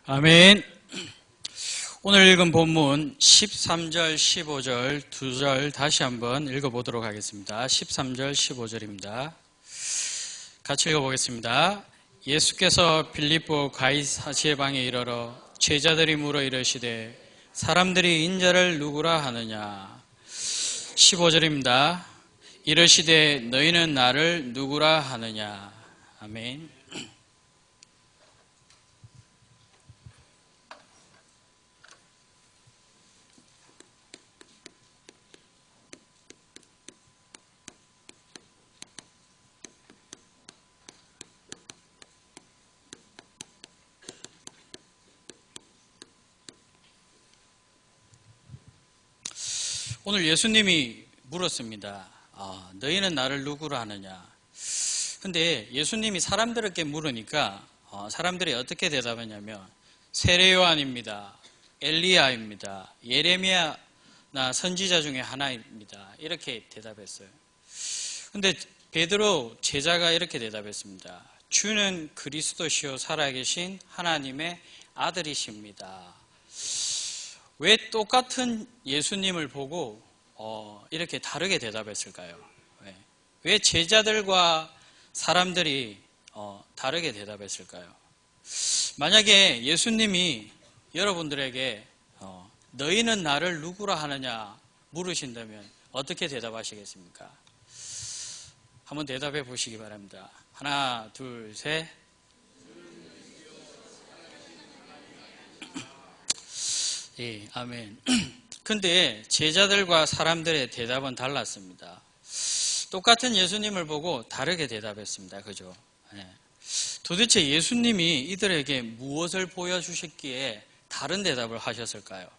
아멘. 오늘 읽은 본문 13절, 15절 두 절 다시 한번 읽어보도록 하겠습니다. 13절, 15절입니다. 같이 읽어보겠습니다. 예수께서 빌립보 가이사지의 방에 이르러 제자들이 물어 이르시되 사람들이 인자를 누구라 하느냐. 15절입니다. 이르시되 너희는 나를 누구라 하느냐. 아멘. 오늘 예수님이 물었습니다. 너희는 나를 누구라 하느냐. 근데 예수님이 사람들에게 물으니까 사람들이 어떻게 대답했냐면 세례 요한입니다. 엘리야입니다. 예레미야나 선지자 중에 하나입니다. 이렇게 대답했어요. 근데 베드로 제자가 이렇게 대답했습니다. 주는 그리스도시요 살아계신 하나님의 아들이십니다. 왜 똑같은 예수님을 보고 이렇게 다르게 대답했을까요? 왜 제자들과 사람들이 다르게 대답했을까요? 만약에 예수님이 여러분들에게 너희는 나를 누구라 하느냐 물으신다면 어떻게 대답하시겠습니까? 한번 대답해 보시기 바랍니다. 하나, 둘, 셋. 예, 아멘. 근데 제자들과 사람들의 대답은 달랐습니다. 똑같은 예수님을 보고 다르게 대답했습니다. 그죠? 예. 도대체 예수님이 이들에게 무엇을 보여주셨기에 다른 대답을 하셨을까요?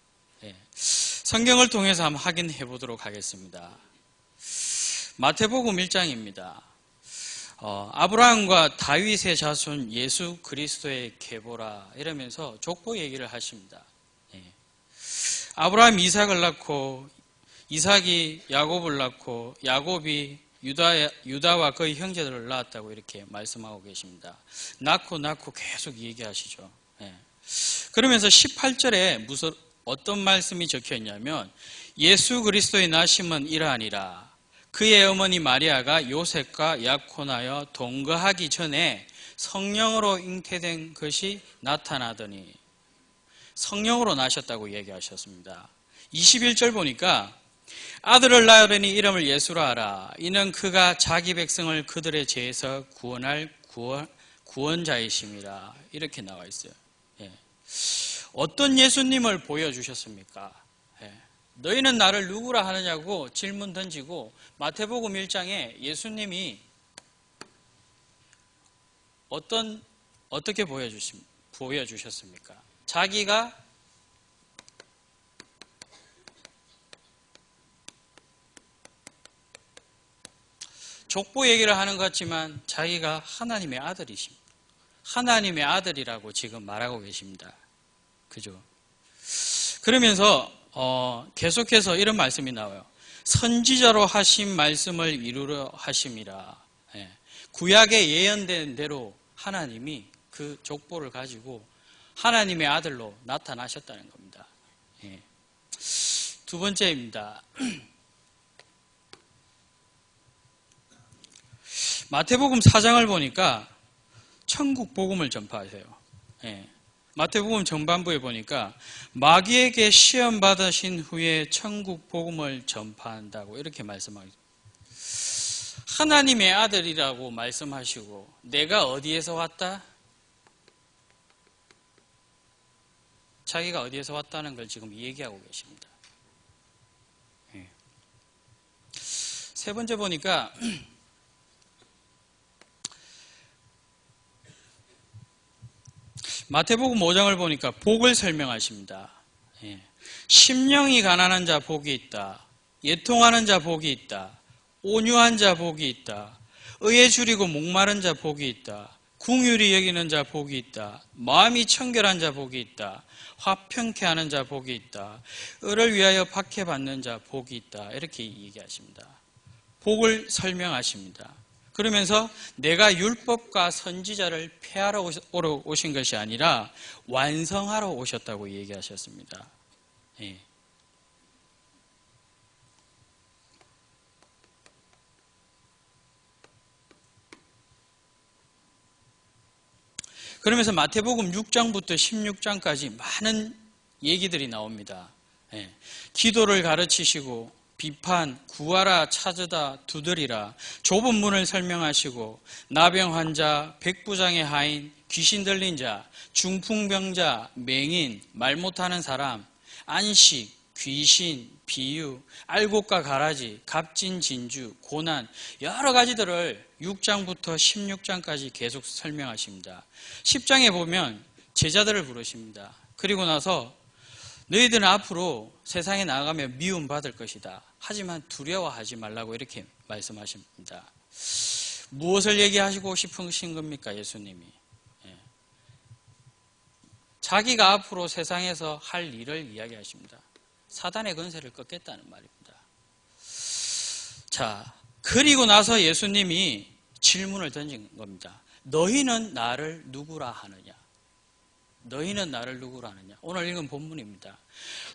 예. 성경을 통해서 한번 확인해 보도록 하겠습니다. 마태복음 1장입니다. 아브라함과 다윗의 자손 예수 그리스도의 계보라 이러면서 족보 얘기를 하십니다. 아브라함이 이삭을 낳고 이삭이 야곱을 낳고 야곱이 유다와 그의 형제들을 낳았다고 이렇게 말씀하고 계십니다. 낳고 계속 얘기하시죠. 그러면서 18절에 어떤 말씀이 적혀 있냐면 예수 그리스도의 나심은 이러하니라. 그의 어머니 마리아가 요셉과 약혼하여 동거하기 전에 성령으로 잉태된 것이 나타나더니 성령으로 나셨다고 얘기하셨습니다. 21절 보니까 아들을 낳으려니 이름을 예수라 하라. 이는 그가 자기 백성을 그들의 죄에서 구원할 구원자이심이라. 이렇게 나와 있어요. 어떤 예수님을 보여주셨습니까? 너희는 나를 누구라 하느냐고 질문 던지고 마태복음 1장에 예수님이 어떻게 보여주셨습니까? 자기가 족보 얘기를 하는 것 같지만 자기가 하나님의 아들이십니다. 하나님의 아들이라고 지금 말하고 계십니다. 그죠? 그러면서 계속해서 이런 말씀이 나와요. 선지자로 하신 말씀을 이루려 하심이라. 구약에 예언된 대로 하나님이 그 족보를 가지고 하나님의 아들로 나타나셨다는 겁니다. 두 번째입니다. 마태복음 4장을 보니까 천국 복음을 전파하세요. 마태복음 전반부에 보니까 마귀에게 시험 받으신 후에 천국 복음을 전파한다고 이렇게 말씀하고 있어요. 하나님의 아들이라고 말씀하시고 내가 어디에서 왔다? 자기가 어디에서 왔다는 걸 지금 얘기하고 계십니다. 세 번째 보니까 마태복음 5장을 보니까 복을 설명하십니다. 심령이 가난한 자 복이 있다. 애통하는 자 복이 있다. 온유한 자 복이 있다. 의에 줄이고 목마른 자 복이 있다. 궁휼히 여기는 자 복이 있다. 마음이 청결한 자 복이 있다. 화평케 하는 자 복이 있다. 을을 위하여 박해받는 자 복이 있다. 이렇게 얘기하십니다. 복을 설명하십니다. 그러면서 내가 율법과 선지자를 폐하러 오신 것이 아니라 완성하러 오셨다고 얘기하셨습니다. 예. 그러면서 마태복음 6장부터 16장까지 많은 얘기들이 나옵니다. 예. 기도를 가르치시고 비판, 구하라, 찾으다, 두드리라, 좁은 문을 설명하시고 나병 환자, 백부장의 하인, 귀신 들린 자, 중풍병자, 맹인, 말 못하는 사람, 안식, 귀신, 비유, 알곡과 가라지, 값진 진주, 고난, 여러 가지들을 6장부터 16장까지 계속 설명하십니다. 10장에 보면 제자들을 부르십니다. 그리고 나서 너희들은 앞으로 세상에 나가면 미움받을 것이다. 하지만 두려워하지 말라고 이렇게 말씀하십니다. 무엇을 얘기하시고 싶으신 겁니까? 예수님이. 자기가 앞으로 세상에서 할 일을 이야기하십니다. 사단의 권세를 꺾겠다는 말입니다. 자, 그리고 나서 예수님이 질문을 던진 겁니다. 너희는 나를 누구라 하느냐? 너희는 나를 누구라 하느냐? 오늘 읽은 본문입니다.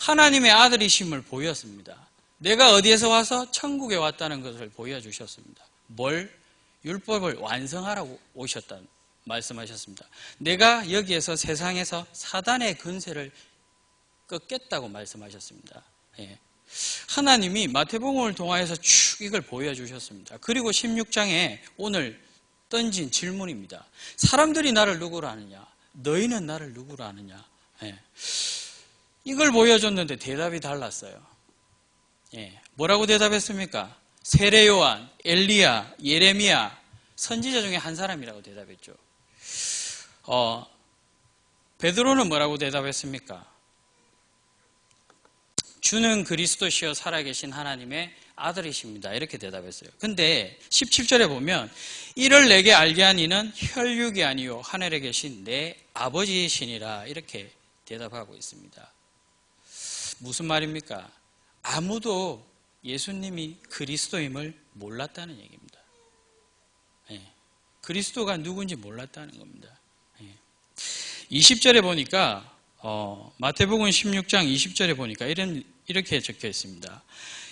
하나님의 아들이심을 보였습니다. 내가 어디에서 와서 천국에 왔다는 것을 보여주셨습니다. 뭘? 율법을 완성하라고 오셨다는 말씀하셨습니다. 내가 여기에서 세상에서 사단의 권세를 꺾겠다고 말씀하셨습니다. 예. 하나님이 마태복음을 통하여서 쭉 이걸 보여주셨습니다. 그리고 16장에 오늘 던진 질문입니다. 사람들이 나를 누구라 하느냐? 너희는 나를 누구라 하느냐? 예. 이걸 보여줬는데 대답이 달랐어요. 예. 뭐라고 대답했습니까? 세례 요한, 엘리야, 예레미야, 선지자 중에 한 사람이라고 대답했죠. 베드로는 뭐라고 대답했습니까? 주는 그리스도시여 살아계신 하나님의 아들이십니다. 이렇게 대답했어요. 근데 17절에 보면 이를 내게 알게 한 이는 혈육이 아니요 하늘에 계신 내 아버지이시니라 이렇게 대답하고 있습니다. 무슨 말입니까? 아무도 예수님이 그리스도임을 몰랐다는 얘기입니다. 예. 그리스도가 누군지 몰랐다는 겁니다. 예. 20절에 보니까 마태복음 16장 20절에 보니까 이렇게 적혀 있습니다.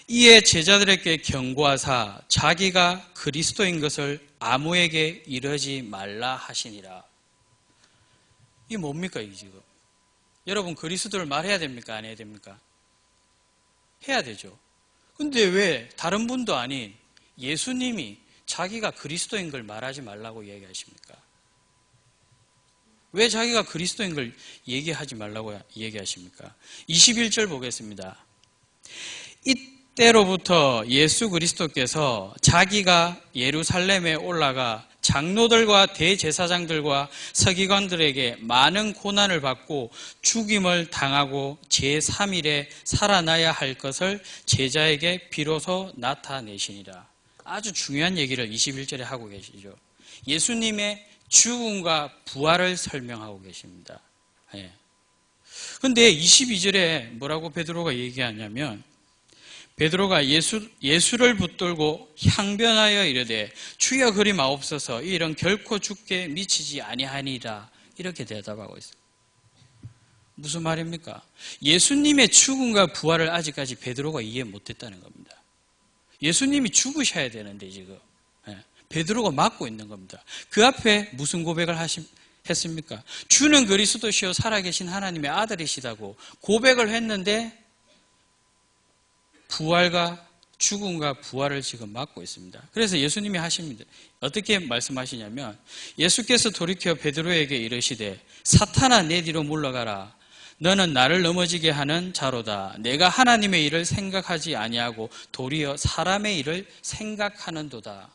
이에 제자들에게 경고하사 자기가 그리스도인 것을 아무에게 이르지 말라 하시니라. 이게 뭡니까 이게 지금? 여러분 그리스도를 말해야 됩니까? 안 해야 됩니까? 해야 되죠. 근데 왜 다른 분도 아닌 예수님이 자기가 그리스도인 걸 말하지 말라고 얘기하십니까? 왜 자기가 그리스도인 걸 얘기하지 말라고 얘기하십니까? 21절 보겠습니다. 이때로부터 예수 그리스도께서 자기가 예루살렘에 올라가 장로들과 대제사장들과 서기관들에게 많은 고난을 받고 죽임을 당하고 제3일에 살아나야 할 것을 제자에게 비로소 나타내시니라. 아주 중요한 얘기를 21절에 하고 계시죠. 예수님의 죽음과 부활을 설명하고 계십니다. 그런데 22절에 뭐라고 베드로가 얘기하냐면 베드로가 예수를 붙들고 향변하여 이르되 주여 그리 마옵소서 이 일은 결코 죽게 미치지 아니하니라 이렇게 대답하고 있어요. 무슨 말입니까? 예수님의 죽음과 부활을 아직까지 베드로가 이해 못했다는 겁니다. 예수님이 죽으셔야 되는데 지금 베드로가 막고 있는 겁니다. 그 앞에 무슨 고백을 했습니까? 주는 그리스도시요 살아계신 하나님의 아들이시다고 고백을 했는데 부활과 죽음과 부활을 지금 막고 있습니다. 그래서 예수님이 하십니다. 어떻게 말씀하시냐면 예수께서 돌이켜 베드로에게 이르시되 사탄아 내 뒤로 물러가라. 너는 나를 넘어지게 하는 자로다. 내가 하나님의 일을 생각하지 아니하고 도리어 사람의 일을 생각하는도다.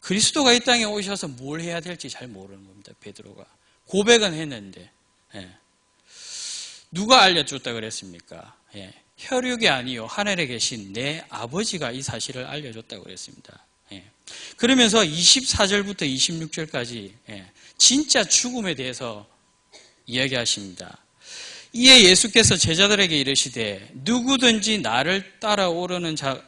그리스도가 이 땅에 오셔서 뭘 해야 될지 잘 모르는 겁니다. 베드로가. 고백은 했는데 누가 알려줬다 그랬습니까? 혈육이 아니요 하늘에 계신 내 아버지가 이 사실을 알려줬다고 그랬습니다. 그러면서 24절부터 26절까지 진짜 죽음에 대해서 이야기하십니다. 이에 예수께서 제자들에게 이르시되 누구든지 나를 따라오려는 자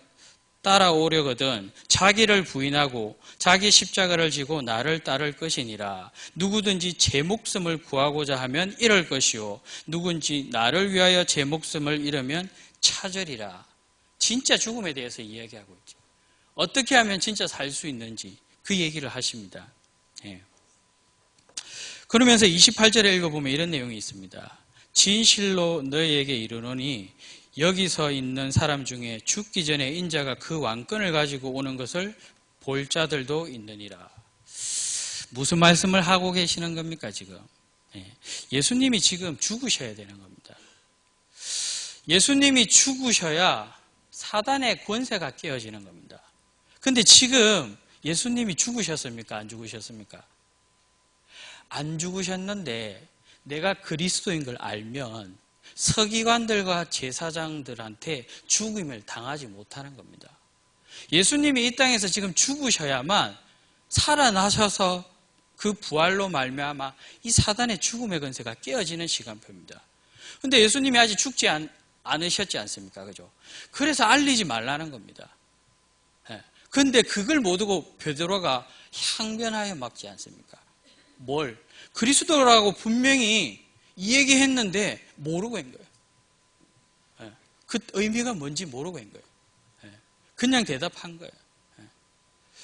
따라오려거든 자기를 부인하고 자기 십자가를 지고 나를 따를 것이니라. 누구든지 제 목숨을 구하고자 하면 잃을 것이요 누군지 나를 위하여 제 목숨을 잃으면 찾으리라. 진짜 죽음에 대해서 이야기하고 있죠. 어떻게 하면 진짜 살 수 있는지 그 얘기를 하십니다. 예. 그러면서 28절에 읽어보면 이런 내용이 있습니다. 진실로 너희에게 이르노니 여기서 있는 사람 중에 죽기 전에 인자가 그 왕권을 가지고 오는 것을 볼 자들도 있느니라. 무슨 말씀을 하고 계시는 겁니까 지금? 예수님이 지금 죽으셔야 되는 겁니다. 예수님이 죽으셔야 사단의 권세가 깨어지는 겁니다. 근데 지금 예수님이 죽으셨습니까? 안 죽으셨습니까? 안 죽으셨는데 내가 그리스도인 걸 알면 서기관들과 제사장들한테 죽임을 당하지 못하는 겁니다. 예수님이 이 땅에서 지금 죽으셔야만 살아나셔서 그 부활로 말미암아 이 사단의 죽음의 권세가 깨어지는 시간표입니다. 그런데 예수님이 아직 죽지 않으셨지 않습니까? 그죠? 그래서 알리지 말라는 겁니다. 그런데 그걸 못 두고 베드로가 항변하여 막지 않습니까? 뭘? 그리스도라고 분명히 이 얘기했는데 모르고 한 거예요. 그 의미가 뭔지 모르고 한 거예요. 그냥 대답한 거예요.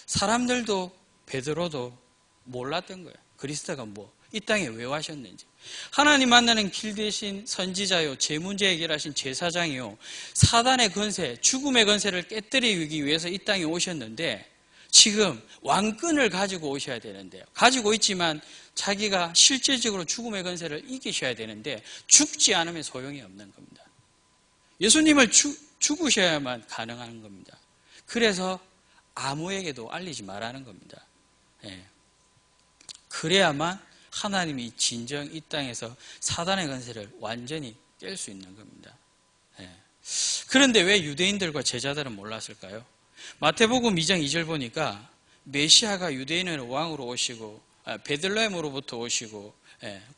사람들도 베드로도 몰랐던 거예요. 그리스도가 이 땅에 왜 와셨는지. 하나님 만나는 길 대신 선지자요, 제 문제 해결하신 제사장이요, 사단의 권세, 죽음의 권세를 깨뜨리기 위해서 이 땅에 오셨는데 지금 왕권을 가지고 오셔야 되는데요. 가지고 있지만 자기가 실질적으로 죽음의 권세를 이기셔야 되는데 죽지 않으면 소용이 없는 겁니다. 예수님을 죽으셔야만 가능한 겁니다. 그래서 아무에게도 알리지 말라는 겁니다. 그래야만 하나님이 진정 이 땅에서 사단의 권세를 완전히 깰 수 있는 겁니다. 그런데 왜 유대인들과 제자들은 몰랐을까요? 마태복음 2장 2절 보니까 메시아가 유대인의 왕으로 오시고 베들레헴으로부터 오시고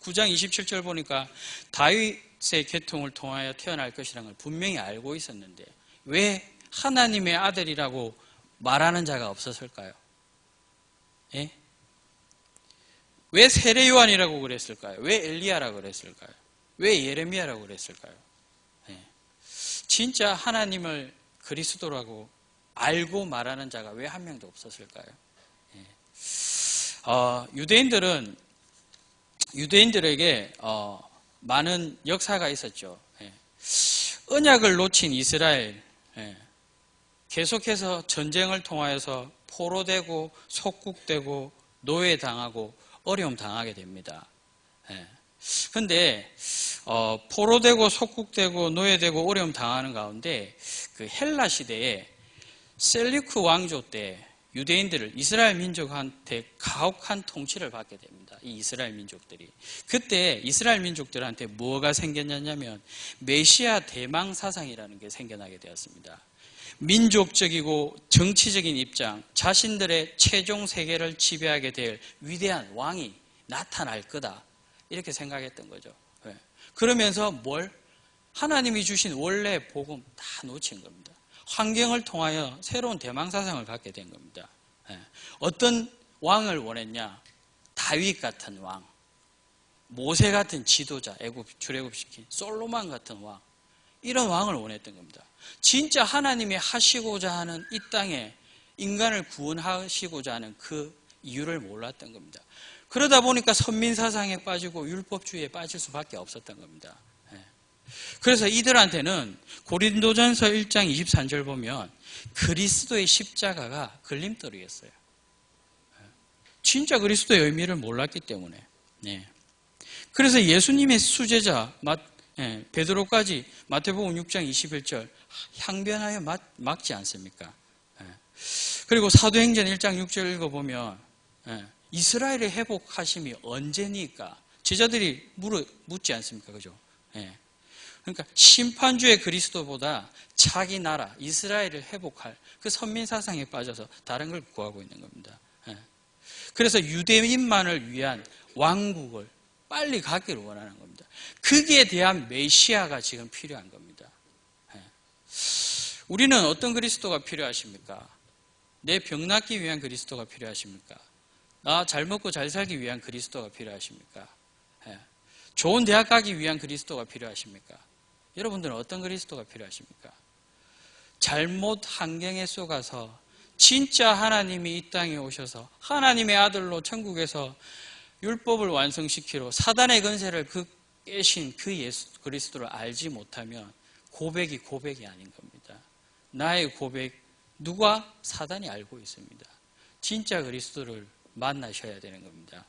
9장 27절 보니까 다윗의 계통을 통하여 태어날 것이라는 걸 분명히 알고 있었는데 왜 하나님의 아들이라고 말하는 자가 없었을까요? 왜 세례 요한이라고 그랬을까요? 왜 엘리야라고 그랬을까요? 왜 예레미야라고 그랬을까요? 진짜 하나님을 그리스도라고 알고 말하는 자가 왜 한 명도 없었을까요? 유대인들에게 많은 역사가 있었죠. 언약을 놓친 이스라엘, 계속해서 전쟁을 통하여서 포로되고 속국되고 노예당하고 어려움 당하게 됩니다. 그런데 포로되고 속국되고 노예되고 어려움 당하는 가운데 그 헬라 시대에 셀류크 왕조 때 유대인들을 이스라엘 민족한테 가혹한 통치를 받게 됩니다. 이 이스라엘 민족들이. 그때 이스라엘 민족들한테 뭐가 생겼냐면 메시아 대망 사상이라는 게 생겨나게 되었습니다. 민족적이고 정치적인 입장, 자신들의 최종 세계를 지배하게 될 위대한 왕이 나타날 거다. 이렇게 생각했던 거죠. 그러면서 하나님이 주신 원래 복음 다 놓친 겁니다. 환경을 통하여 새로운 대망 사상을 갖게 된 겁니다. 어떤 왕을 원했냐? 다윗 같은 왕, 모세 같은 지도자, 출애굽시킨 솔로몬 같은 왕, 이런 왕을 원했던 겁니다. 진짜 하나님이 하시고자 하는 이 땅에 인간을 구원하시고자 하는 그 이유를 몰랐던 겁니다. 그러다 보니까 선민사상에 빠지고 율법주의에 빠질 수밖에 없었던 겁니다. 그래서 이들한테는 고린도전서 1장 23절 보면 그리스도의 십자가가 걸림돌이었어요. 진짜 그리스도의 의미를 몰랐기 때문에. 그래서 예수님의 수제자 베드로까지 마태복음 6장 21절 항변하여 막지 않습니까? 그리고 사도행전 1장 6절 읽어보면 이스라엘의 회복하심이 언제니까 제자들이 묻지 않습니까? 그죠? 그러니까 심판주의 그리스도보다 자기 나라 이스라엘을 회복할 그 선민사상에 빠져서 다른 걸 구하고 있는 겁니다. 그래서 유대인만을 위한 왕국을 빨리 갖기를 원하는 겁니다. 거기에 대한 메시아가 지금 필요한 겁니다. 우리는 어떤 그리스도가 필요하십니까? 내 병 낫기 위한 그리스도가 필요하십니까? 나 잘 먹고 잘 살기 위한 그리스도가 필요하십니까? 좋은 대학 가기 위한 그리스도가 필요하십니까? 여러분들은 어떤 그리스도가 필요하십니까? 잘못 환경에 속아서 진짜 하나님이 이 땅에 오셔서 하나님의 아들로 천국에서 율법을 완성시키러 사단의 권세를 깨신 그 예수 그리스도를 알지 못하면 고백이 아닌 겁니다. 나의 고백, 누가? 사단이 알고 있습니다. 진짜 그리스도를 만나셔야 되는 겁니다.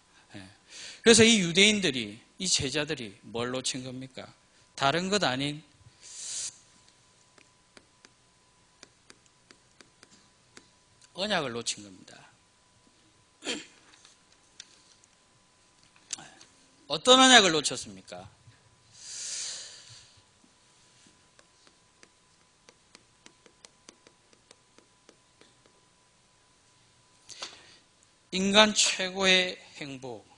그래서 이 유대인들이, 이 제자들이 뭘 놓친 겁니까? 다른 것 아닌 언약을 놓친 겁니다. 어떤 언약을 놓쳤습니까? 인간 최고의 행복.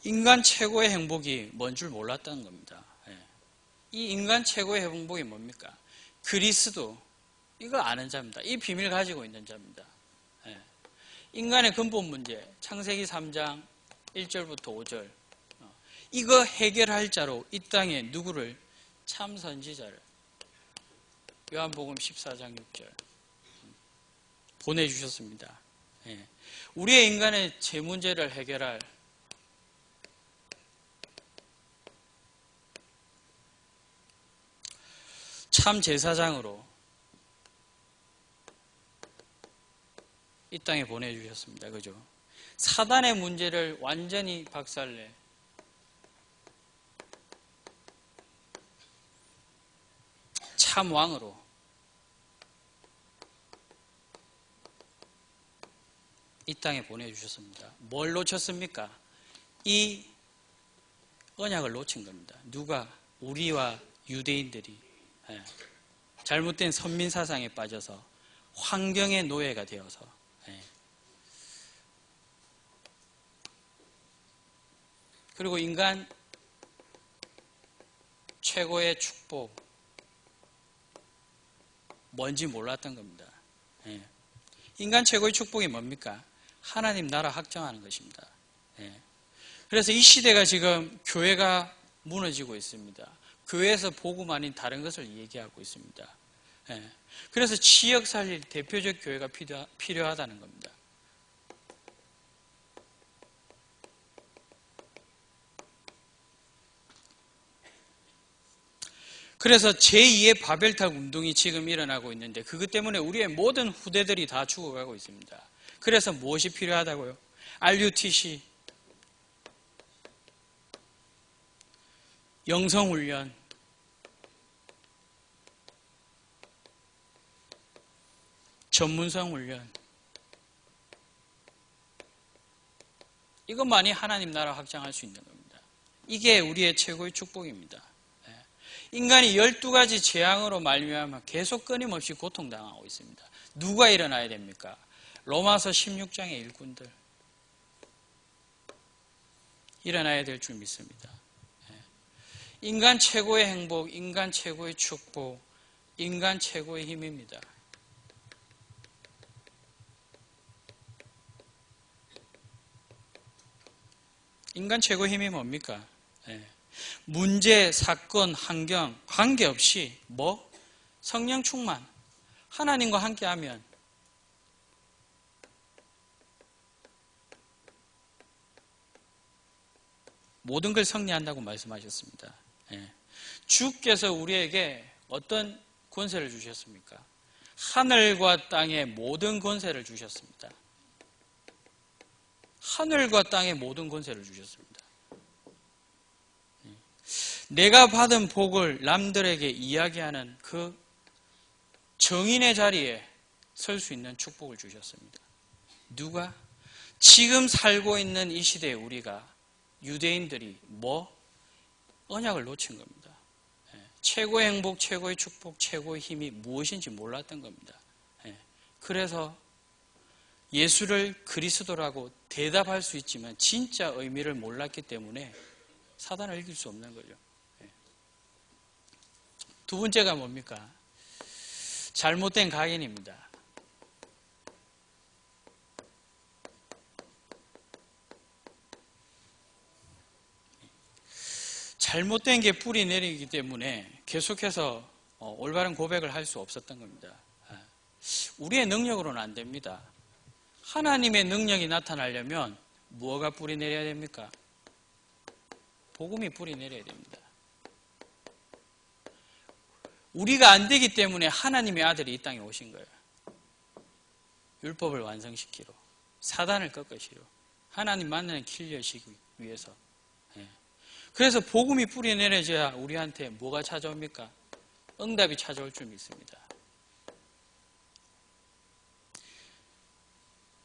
인간 최고의 행복이 뭔 줄 몰랐다는 겁니다. 이 인간 최고의 행복이 뭡니까? 그리스도, 이걸 아는 자입니다. 이 비밀을 가지고 있는 자입니다. 인간의 근본 문제, 창세기 3장 1절부터 5절, 이거 해결할 자로 이 땅에 누구를? 참 선지자를, 요한복음 14장 6절 보내주셨습니다. 우리의 인간의 제 문제를 해결할 참 제사장으로 이 땅에 보내주셨습니다. 그죠? 사단의 문제를 완전히 박살내 참 왕으로 이 땅에 보내주셨습니다. 뭘 놓쳤습니까? 이 언약을 놓친 겁니다. 누가? 우리와 유대인들이 잘못된 선민 사상에 빠져서 환경의 노예가 되어서 그리고 인간 최고의 축복 뭔지 몰랐던 겁니다. 인간 최고의 축복이 뭡니까? 하나님 나라 확정하는 것입니다. 그래서 이 시대가 지금 교회가 무너지고 있습니다. 교회에서 복음 아닌 다른 것을 얘기하고 있습니다. 그래서 지역 살릴 대표적 교회가 필요하다는 겁니다. 그래서 제2의 바벨탑 운동이 지금 일어나고 있는데 그것 때문에 우리의 모든 후대들이 다 죽어가고 있습니다. 그래서 무엇이 필요하다고요? RUTC, 영성훈련, 전문성 훈련, 이것만이 하나님 나라 확장할 수 있는 겁니다. 이게 우리의 최고의 축복입니다. 인간이 12가지 재앙으로 말미암아 계속 끊임없이 고통당하고 있습니다. 누가 일어나야 됩니까? 로마서 16장의 일꾼들 일어나야 될 줄 믿습니다. 인간 최고의 행복, 인간 최고의 축복, 인간 최고의 힘입니다. 인간 최고의 힘이 뭡니까? 문제, 사건, 환경 관계없이 성령 충만, 하나님과 함께하면 모든 걸 승리한다고 말씀하셨습니다. 주께서 우리에게 어떤 권세를 주셨습니까? 하늘과 땅의 모든 권세를 주셨습니다. 하늘과 땅의 모든 권세를 주셨습니다. 내가 받은 복을 남들에게 이야기하는 그 정인의 자리에 설 수 있는 축복을 주셨습니다. 누가? 지금 살고 있는 이 시대에 우리가 유대인들이 언약을 놓친 겁니다. 최고의 행복, 최고의 축복, 최고의 힘이 무엇인지 몰랐던 겁니다. 그래서 예수를 그리스도라고 대답할 수 있지만 진짜 의미를 몰랐기 때문에 사단을 이길 수 없는 거죠. 두 번째가 뭡니까? 잘못된 각인입니다. 잘못된 게 뿌리 내리기 때문에 계속해서 올바른 고백을 할 수 없었던 겁니다. 우리의 능력으로는 안 됩니다. 하나님의 능력이 나타나려면 무엇가 뿌리 내려야 됩니까? 복음이 뿌리 내려야 됩니다. 우리가 안 되기 때문에 하나님의 아들이 이 땅에 오신 거예요. 율법을 완성시키러, 사단을 꺾으시러, 하나님 만나는 길 여시기 위해서. 그래서 복음이 뿌리 내려져야 우리한테 뭐가 찾아옵니까? 응답이 찾아올 줄 믿습니다.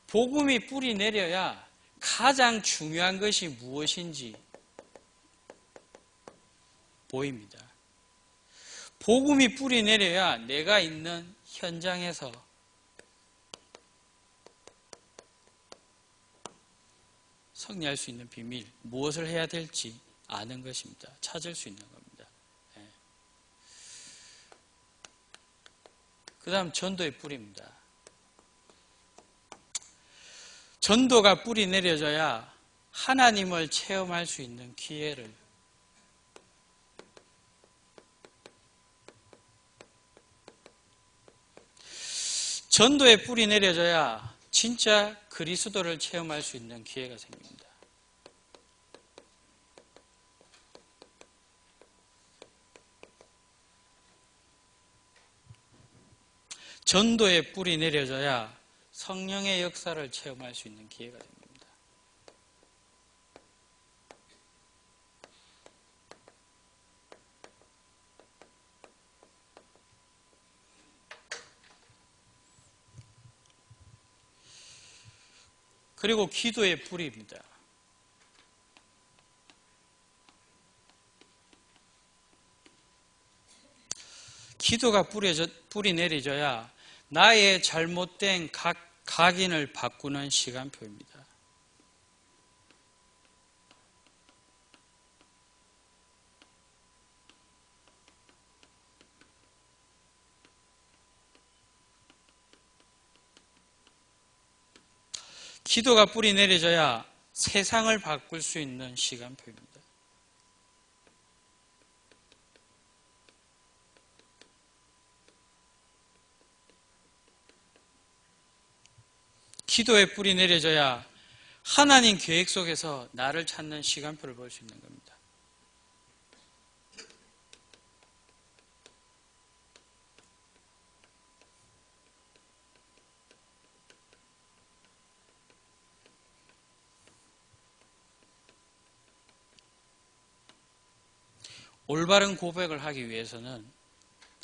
복음이 뿌리 내려야 가장 중요한 것이 무엇인지 보입니다. 복음이 뿌리 내려야 내가 있는 현장에서 승리할 수 있는 비밀, 무엇을 해야 될지 아는 것입니다. 찾을 수 있는 겁니다. 그 다음 전도의 뿌리입니다. 전도가 뿌리 내려져야 하나님을 체험할 수 있는 기회를 전도의 뿌리 내려져야 진짜 그리스도를 체험할 수 있는 기회가 생깁니다. 전도의 뿌리 내려져야 성령의 역사를 체험할 수 있는 기회가 생깁니다. 그리고 기도의 뿌리입니다. 기도가 뿌리 내려져야 나의 잘못된 각인을 바꾸는 시간표입니다. 기도가 뿌리 내려져야 세상을 바꿀 수 있는 시간표입니다. 기도의 뿌리 내려져야 하나님 계획 속에서 나를 찾는 시간표를 볼 수 있는 겁니다. 올바른 고백을 하기 위해서는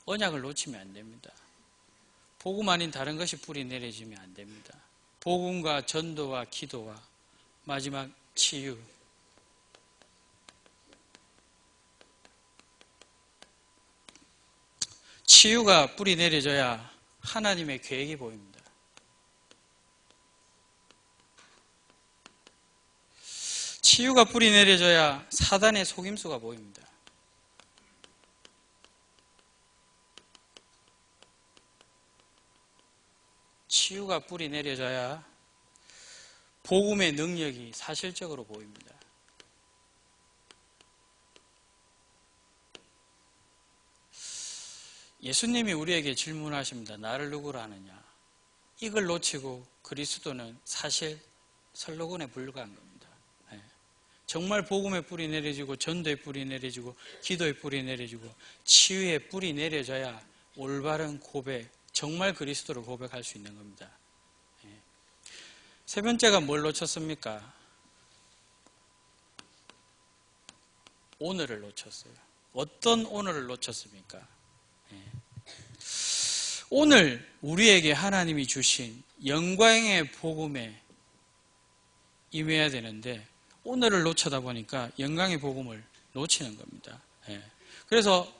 언약을 놓치면 안 됩니다. 복음 아닌 다른 것이 뿌리 내려지면 안 됩니다. 복음과 전도와 기도와 마지막 치유. 치유가 뿌리 내려져야 하나님의 계획이 보입니다. 치유가 뿌리 내려져야 사단의 속임수가 보입니다. 치유가 뿌리 내려져야 복음의 능력이 사실적으로 보입니다. 예수님이 우리에게 질문하십니다. 나를 누구로 하느냐? 이걸 놓치고 그리스도는 사실 슬로건에 불과한 겁니다. 정말 복음의 뿌리 내려지고 전도의 뿌리 내려지고 기도의 뿌리 내려지고 치유의 뿌리 내려져야 올바른 고백, 정말 그리스도를 고백할 수 있는 겁니다. 세 번째가 뭘 놓쳤습니까? 오늘을 놓쳤어요. 어떤 오늘을 놓쳤습니까? 오늘 우리에게 하나님이 주신 영광의 복음에 임해야 되는데 오늘을 놓쳐다 보니까 영광의 복음을 놓치는 겁니다. 그래서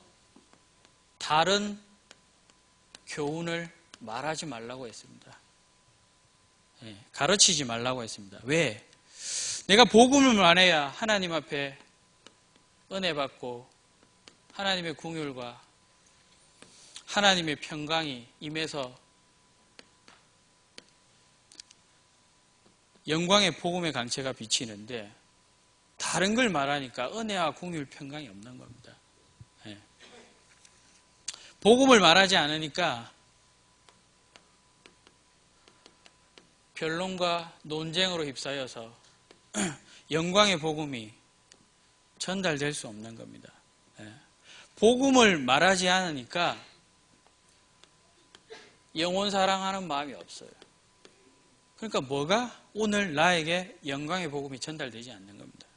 다른 교훈을 말하지 말라고 했습니다. 가르치지 말라고 했습니다. 왜? 내가 복음을 말해야 하나님 앞에 은혜 받고 하나님의 긍휼과 하나님의 평강이 임해서 영광의 복음의 강체가 비치는데 다른 걸 말하니까 은혜와 긍휼 평강이 없는 겁니다. 복음을 말하지 않으니까 변론과 논쟁으로 휩싸여서 영광의 복음이 전달될 수 없는 겁니다. 복음을 말하지 않으니까 영혼 사랑하는 마음이 없어요. 그러니까 뭐가 오늘 나에게 영광의 복음이 전달되지 않는 겁니다.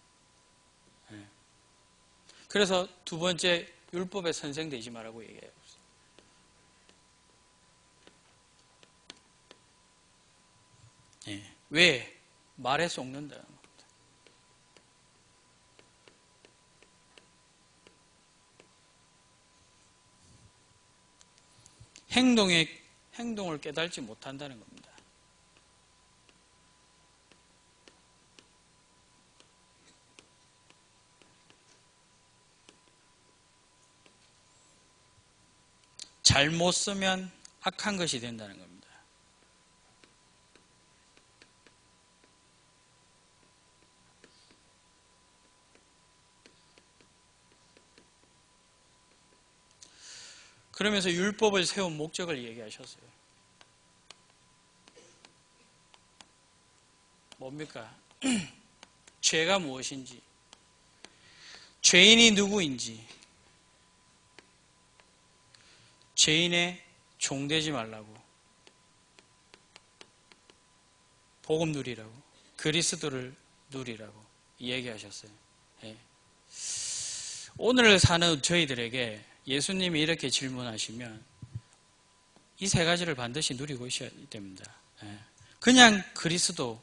그래서 두 번째 율법의 선생 되지 말라고 얘기해요. 왜? 말에 속는다는 겁니다. 행동을 깨달지 못한다는 겁니다. 잘못 쓰면 악한 것이 된다는 겁니다. 그러면서 율법을 세운 목적을 얘기하셨어요. 뭡니까? 죄가 무엇인지, 죄인이 누구인지, 죄인의 종되지 말라고, 복음 누리라고, 그리스도를 누리라고 얘기하셨어요. 오늘 사는 저희들에게 예수님이 이렇게 질문하시면 이 세 가지를 반드시 누리고 있어야 됩니다. 그냥 그리스도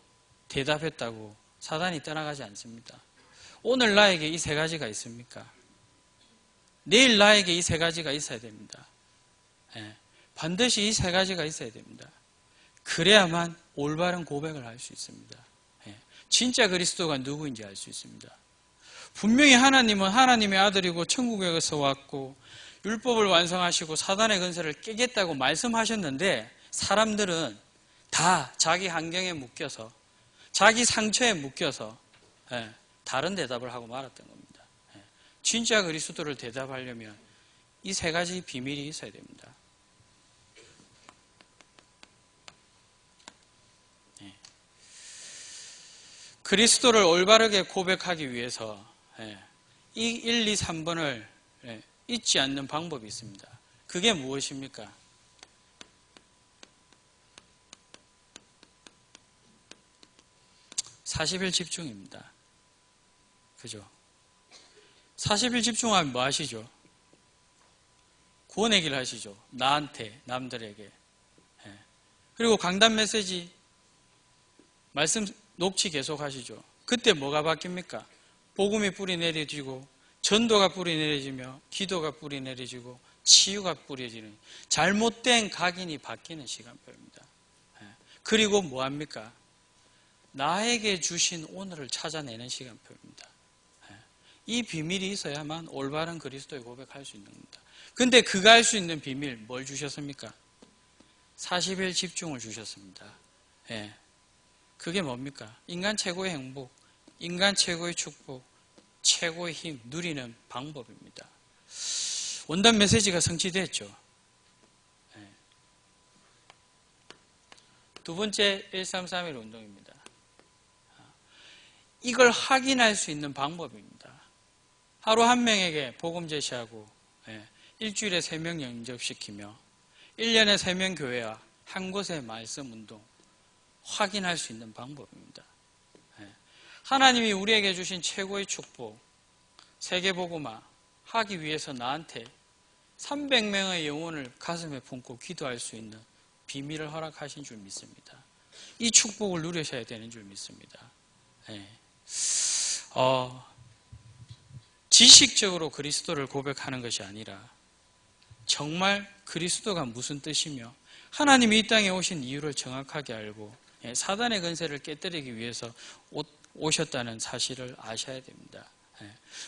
대답했다고 사단이 떠나가지 않습니다. 오늘 나에게 이 세 가지가 있습니까? 내일 나에게 이 세 가지가 있어야 됩니다. 반드시 이 세 가지가 있어야 됩니다. 그래야만 올바른 고백을 할 수 있습니다. 진짜 그리스도가 누구인지 알 수 있습니다. 분명히 하나님은 하나님의 아들이고 천국에서 왔고 율법을 완성하시고 사단의 근세를 깨겠다고 말씀하셨는데 사람들은 다 자기 환경에 묶여서 자기 상처에 묶여서 다른 대답을 하고 말았던 겁니다. 진짜 그리스도를 대답하려면 이 세 가지 비밀이 있어야 됩니다. 그리스도를 올바르게 고백하기 위해서 이 1, 2, 3번을 잊지 않는 방법이 있습니다. 그게 무엇입니까? (40일) 집중입니다. 그죠? 40일 집중하면 뭐 하시죠? 구원의 길 하시죠. 나한테, 남들에게. 그리고 강단 메시지 말씀 녹취 계속 하시죠. 그때 뭐가 바뀝니까? 복음이 뿌리 내려지고 전도가 뿌리 내려지며 기도가 뿌리 내려지고 치유가 뿌려지는 잘못된 각인이 바뀌는 시간표입니다. 그리고 뭐합니까? 나에게 주신 오늘을 찾아내는 시간표입니다. 이 비밀이 있어야만 올바른 그리스도의 고백할 수 있는 겁니다. 근데 그가 할 수 있는 비밀 뭘 주셨습니까? 40일 집중을 주셨습니다. 그게 뭡니까? 인간 최고의 행복, 인간 최고의 축복, 최고의 힘 누리는 방법입니다. 원단 메시지가 성취됐죠. 두 번째 133일 운동입니다. 이걸 확인할 수 있는 방법입니다. 하루 한 명에게 복음 제시하고 일주일에 3명 영접시키며 1년에 3명 교회와 한 곳의 말씀 운동 확인할 수 있는 방법입니다. 하나님이 우리에게 주신 최고의 축복 세계복음화 하기 위해서 나한테 300명의 영혼을 가슴에 품고 기도할 수 있는 비밀을 허락하신 줄 믿습니다. 이 축복을 누리셔야 되는 줄 믿습니다. 지식적으로 그리스도를 고백하는 것이 아니라 정말 그리스도가 무슨 뜻이며 하나님이 이 땅에 오신 이유를 정확하게 알고 사단의 근세를 깨뜨리기 위해서 오셨다는 사실을 아셔야 됩니다.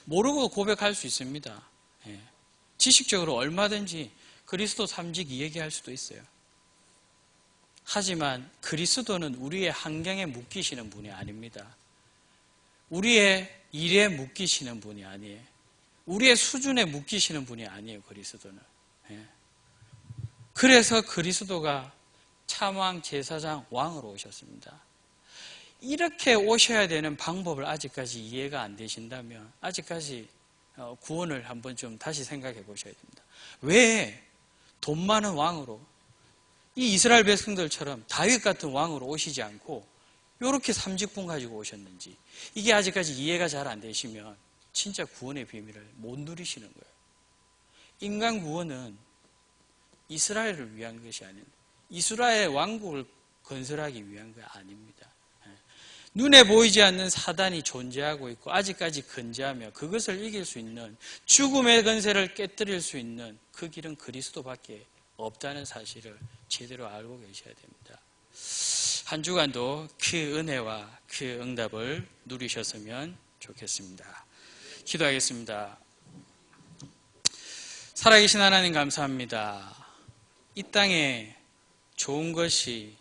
모르고 고백할 수 있습니다. 지식적으로 얼마든지 그리스도 삼직 얘기할 수도 있어요. 하지만 그리스도는 우리의 환경에 묶이시는 분이 아닙니다. 우리의 일에 묶이시는 분이 아니에요. 우리의 수준에 묶이시는 분이 아니에요. 그리스도는. 그래서 그리스도가 참왕, 제사장, 왕으로 오셨습니다. 이렇게 오셔야 되는 방법을 아직까지 이해가 안 되신다면 아직까지 구원을 한번 좀 다시 생각해 보셔야 됩니다. 왜 돈 많은 왕으로 이 이스라엘 백성들처럼 다윗 같은 왕으로 오시지 않고 이렇게 삼직분 가지고 오셨는지, 이게 아직까지 이해가 잘 안 되시면 진짜 구원의 비밀을 못 누리시는 거예요. 인간 구원은 이스라엘을 위한 것이 아닌 이스라엘 왕국을 건설하기 위한 게 아닙니다. 눈에 보이지 않는 사단이 존재하고 있고 아직까지 건재하며 그것을 이길 수 있는, 죽음의 권세를 깨뜨릴 수 있는 그 길은 그리스도밖에 없다는 사실을 제대로 알고 계셔야 됩니다. 한 주간도 그 은혜와 그 응답을 누리셨으면 좋겠습니다. 기도하겠습니다. 살아계신 하나님 감사합니다. 이 땅에 좋은 것이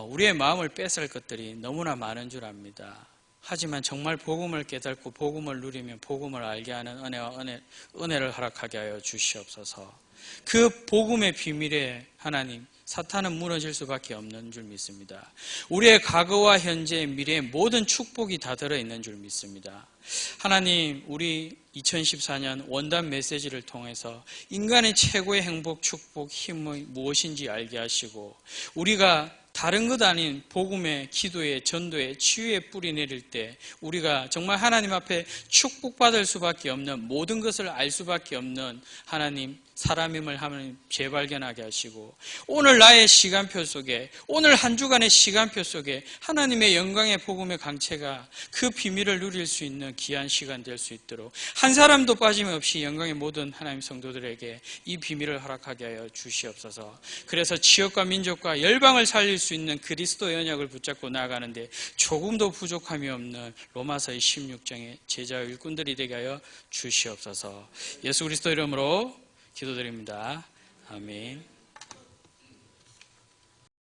우리의 마음을 뺏을 것들이 너무나 많은 줄 압니다. 하지만 정말 복음을 깨닫고 복음을 누리며 복음을 알게 하는 은혜를 허락하게 하여 주시옵소서. 그 복음의 비밀에 하나님, 사탄은 무너질 수밖에 없는 줄 믿습니다. 우리의 과거와 현재, 미래의 모든 축복이 다 들어있는 줄 믿습니다. 하나님, 우리 2014년 원단 메시지를 통해서 인간의 최고의 행복, 축복, 힘이 무엇인지 알게 하시고, 우리가 다른 것 아닌 복음의, 기도의, 전도의, 치유의 뿌리 내릴 때 우리가 정말 하나님 앞에 축복받을 수밖에 없는, 모든 것을 알 수밖에 없는 하나님, 사람임을 하나님 재발견하게 하시고, 오늘 나의 시간표 속에, 오늘 한 주간의 시간표 속에 하나님의 영광의 복음의 강체가 그 비밀을 누릴 수 있는 귀한 시간 될 수 있도록 한 사람도 빠짐없이 영광의 모든 하나님 성도들에게 이 비밀을 허락하게 하여 주시옵소서. 그래서 지역과 민족과 열방을 살릴 수 있는 그리스도의 언약을 붙잡고 나아가는데 조금도 부족함이 없는 로마서의 16장의 제자와 일꾼들이 되게 하여 주시옵소서. 예수 그리스도 이름으로 기도드립니다. 아멘.